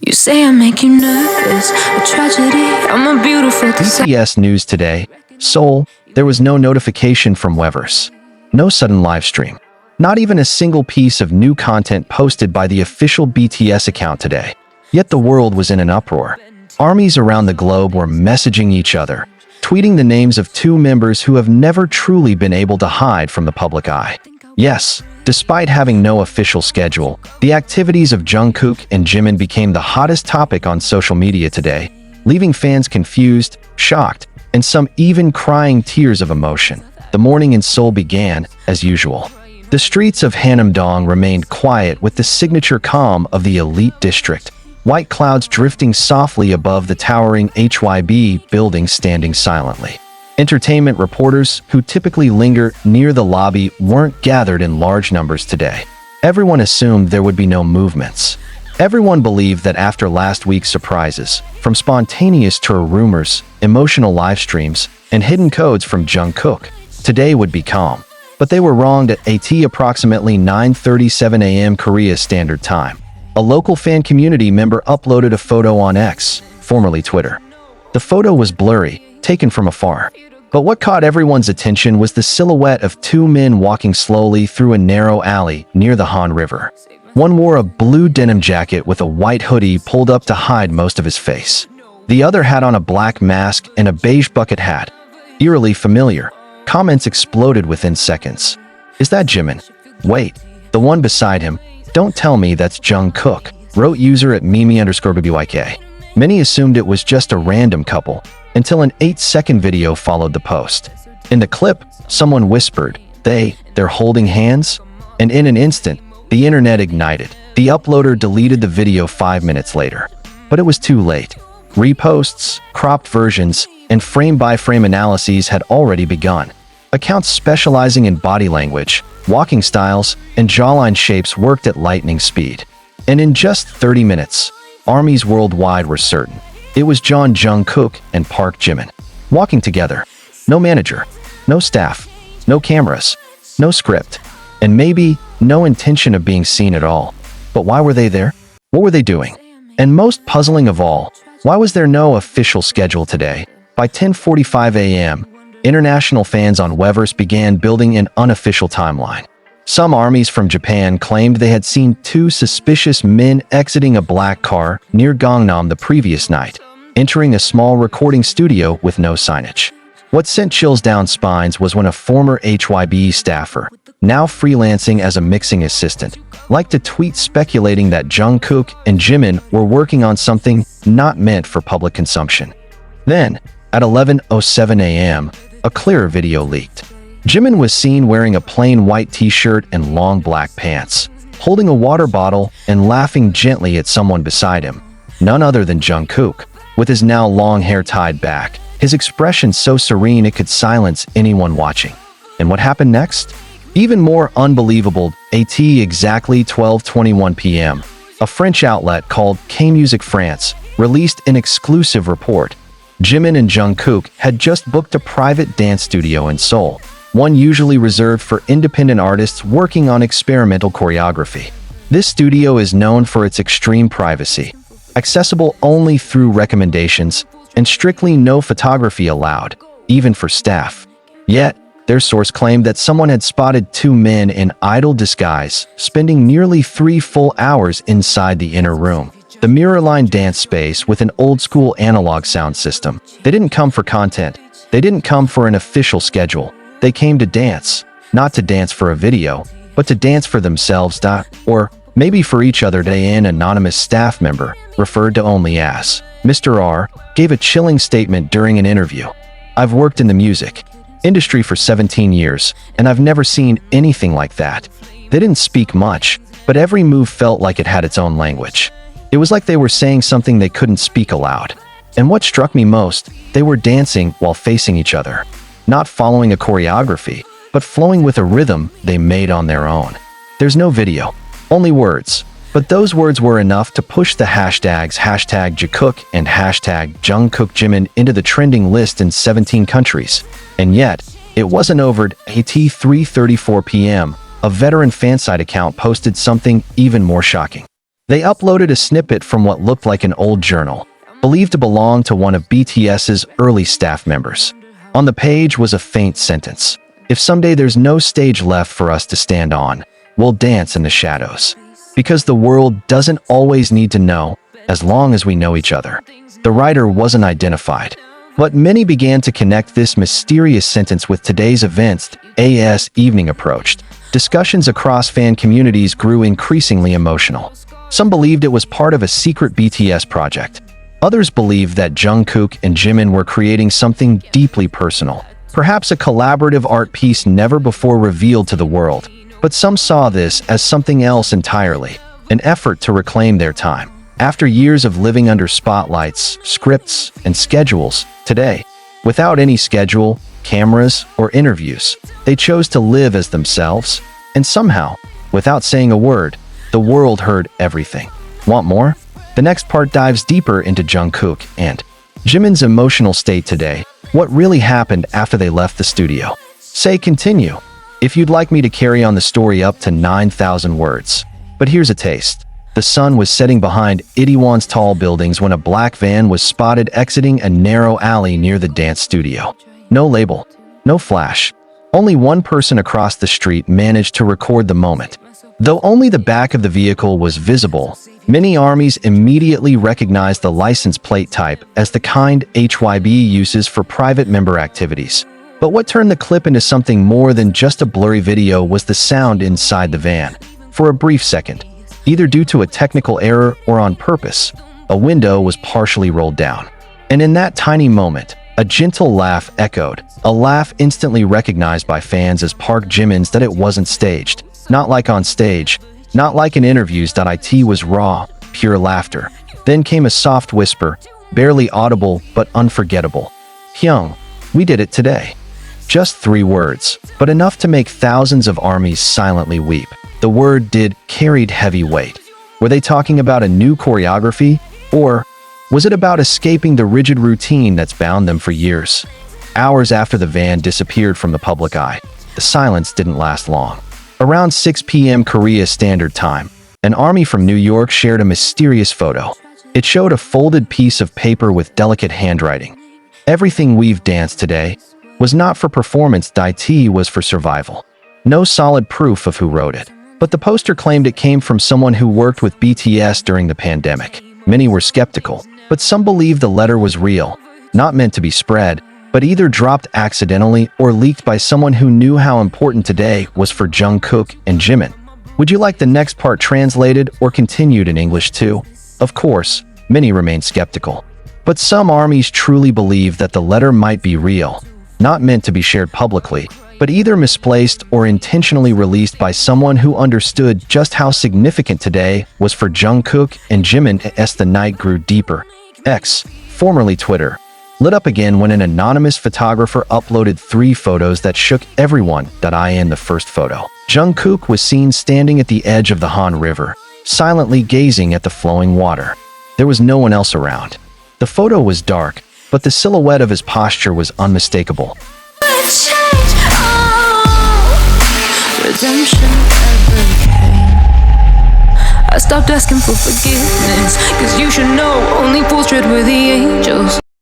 You say I make you nervous, a tragedy, I'm a beautiful disaster. BTS news today. Seoul, there was no notification from Weverse. No sudden live stream. Not even a single piece of new content posted by the official BTS account today. Yet the world was in an uproar. Armies around the globe were messaging each other, tweeting the names of two members who have never truly been able to hide from the public eye. Yes, despite having no official schedule, the activities of Jungkook and Jimin became the hottest topic on social media today, leaving fans confused, shocked, and some even crying tears of emotion. The morning in Seoul began, as usual. The streets of Hanam-dong remained quiet with the signature calm of the elite district, white clouds drifting softly above the towering HYB building standing silently. Entertainment reporters, who typically linger near the lobby, weren't gathered in large numbers today. Everyone assumed there would be no movements. Everyone believed that after last week's surprises, from spontaneous tour rumors, emotional live streams, and hidden codes from Jungkook, today would be calm. But they were wronged at approximately 9:37 a.m. Korea Standard Time. A local fan community member uploaded a photo on X, formerly Twitter. The photo was blurry, taken from afar. But what caught everyone's attention was the silhouette of two men walking slowly through a narrow alley near the Han River. One wore a blue denim jacket with a white hoodie pulled up to hide most of his face. The other had on a black mask and a beige bucket hat. Eerily familiar. Comments exploded within seconds. Is that Jimin? Wait, the one beside him. Don't tell me that's Jungkook, wrote user at Mimi_BYK. Many assumed it was just a random couple, until an 8-second video followed the post. In the clip, someone whispered, they're holding hands? And in an instant, the internet ignited. The uploader deleted the video 5 minutes later. But it was too late. Reposts, cropped versions, and frame-by-frame analyses had already begun. Accounts specializing in body language, walking styles, and jawline shapes worked at lightning speed. And in just 30 minutes, armies worldwide were certain. It was Jungkook and Park Jimin, walking together. No manager, no staff, no cameras, no script, and maybe no intention of being seen at all. But why were they there? What were they doing? And most puzzling of all, why was there no official schedule today? By 10:45 a.m., international fans on Weverse began building an unofficial timeline. Some armies from Japan claimed they had seen two suspicious men exiting a black car near Gangnam the previous night, entering a small recording studio with no signage. What sent chills down spines was when a former HYB staffer, now freelancing as a mixing assistant, liked a tweet speculating that Jungkook and Jimin were working on something not meant for public consumption. Then, at 11:07 a.m., a clearer video leaked. Jimin was seen wearing a plain white t-shirt and long black pants, holding a water bottle and laughing gently at someone beside him, none other than Jungkook, with his now long hair tied back, his expression so serene it could silence anyone watching. And what happened next? Even more unbelievable, at exactly 12:21 p.m., a French outlet called K-Music France released an exclusive report. Jimin and Jungkook had just booked a private dance studio in Seoul, one usually reserved for independent artists working on experimental choreography. This studio is known for its extreme privacy, accessible only through recommendations, and strictly no photography allowed, even for staff. Yet, their source claimed that someone had spotted two men in idle disguise, spending nearly 3 full hours inside the inner room, the mirror-lined dance space with an old-school analog sound system. They didn't come for content. They didn't come for an official schedule. They came to dance, not to dance for a video, but to dance for themselves, or maybe for each other. An anonymous staff member, referred to only as Mr. R, gave a chilling statement during an interview. I've worked in the music industry for 17 years, and I've never seen anything like that. They didn't speak much, but every move felt like it had its own language. It was like they were saying something they couldn't speak aloud. And what struck me most, they were dancing while facing each other. Not following a choreography, but flowing with a rhythm they made on their own. There's no video, only words. But those words were enough to push the hashtags #Jikook and #JungkookJimin into the trending list in 17 countries. And yet, it wasn't over at 3:34 p.m. A veteran fansite account posted something even more shocking. They uploaded a snippet from what looked like an old journal, believed to belong to one of BTS's early staff members. On the page was a faint sentence: "If someday there's no stage left for us to stand on, we'll dance in the shadows." Because the world doesn't always need to know, as long as we know each other. The writer wasn't identified, but many began to connect this mysterious sentence with today's events as evening approached. Discussions across fan communities grew increasingly emotional. Some believed it was part of a secret BTS project. Others believed that Jungkook and Jimin were creating something deeply personal, perhaps a collaborative art piece never before revealed to the world. But some saw this as something else entirely, an effort to reclaim their time. After years of living under spotlights, scripts, and schedules, today, without any schedule, cameras, or interviews, they chose to live as themselves. And somehow, without saying a word, the world heard everything. Want more? The next part dives deeper into Jungkook and Jimin's emotional state today, what really happened after they left the studio. Say continue if you'd like me to carry on the story up to 9,000 words. But here's a taste. The sun was setting behind Itaewon's tall buildings when a black van was spotted exiting a narrow alley near the dance studio. No label, no flash. Only one person across the street managed to record the moment. Though only the back of the vehicle was visible, many armies immediately recognized the license plate type as the kind HYB uses for private member activities. But what turned the clip into something more than just a blurry video was the sound inside the van. For a brief second, either due to a technical error or on purpose, a window was partially rolled down. And in that tiny moment, a gentle laugh echoed, a laugh instantly recognized by fans as Park Jimin's that it wasn't staged. Not like on stage, not like in interviews. It was raw, pure laughter. Then came a soft whisper, barely audible but unforgettable. "Hyung, we did it today." Just 3 words, but enough to make thousands of armies silently weep. The word "did" carried heavy weight. Were they talking about a new choreography? Or was it about escaping the rigid routine that's bound them for years? Hours after the van disappeared from the public eye, the silence didn't last long. Around 6 p.m. Korea Standard Time, an army from New York shared a mysterious photo. It showed a folded piece of paper with delicate handwriting. "Everything we've danced today was not for performance, it was for survival." No solid proof of who wrote it, but the poster claimed it came from someone who worked with BTS during the pandemic. Many were skeptical, but some believed the letter was real, not meant to be spread, but either dropped accidentally or leaked by someone who knew how important today was for Jungkook and Jimin. Would you like the next part translated or continued in English too? Of course, many remain skeptical, but some armies truly believe that the letter might be real, not meant to be shared publicly, but either misplaced or intentionally released by someone who understood just how significant today was for Jungkook and Jimin. As the night grew deeper, X, formerly Twitter, lit up again when an anonymous photographer uploaded 3 photos that shook everyone. In the first photo, Jungkook was seen standing at the edge of the Han River, silently gazing at the flowing water. There was no one else around. The photo was dark, but the silhouette of his posture was unmistakable. Redemption ever came. I stopped asking for forgiveness, 'cause you should know only fools tread where the angels